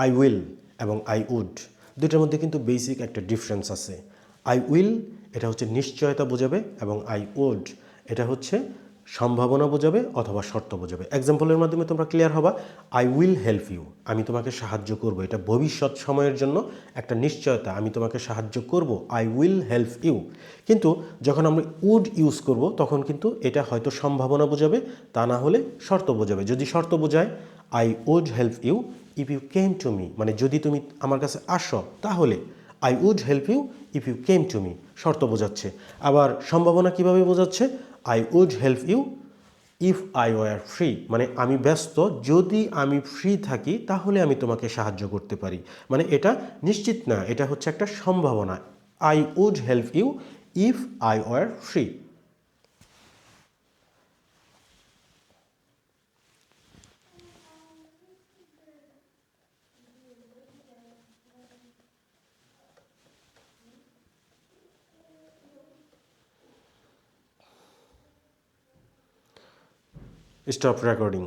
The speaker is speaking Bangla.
আই উইল এবং আই উড দুইটার মধ্যে কিন্তু বেসিক একটা ডিফারেন্স আছে। আই উইল এটা হচ্ছে নিশ্চয়তা বোঝাবে এবং আই উড এটা হচ্ছে সম্ভাবনা বোঝাবে অথবা শর্ত বোঝাবে। এক্সাম্পলের মাধ্যমে তোমরা ক্লিয়ার হবা। আই উইল হেল্প ইউ, আমি তোমাকে সাহায্য করব, এটা ভবিষ্যৎ সময়ের জন্য একটা নিশ্চয়তা, আমি তোমাকে সাহায্য করব, আই উইল হেল্প ইউ। কিন্তু যখন আমরা উড ইউজ করব তখন কিন্তু এটা হয়তো সম্ভাবনা বোঝাবে, তা না হলে শর্ত বোঝাবে। যদি শর্ত বোঝায় I would help you if you came to me, মানে যদি তুমি আমার কাছে আসো তাহলে, I would help you if you came to me শর্ত বোঝাচ্ছে। আবার সম্ভাবনা কিভাবে বোঝাচ্ছে, I would help you if I were free, মানে আমি ব্যস্ত, যদি আমি ফ্রি থাকি তাহলে আমি তোমাকে সাহায্য করতে পারি। মানে এটা নিশ্চিত না, এটা হচ্ছে একটা সম্ভাবনা। I would help you if I were free. Stop recording.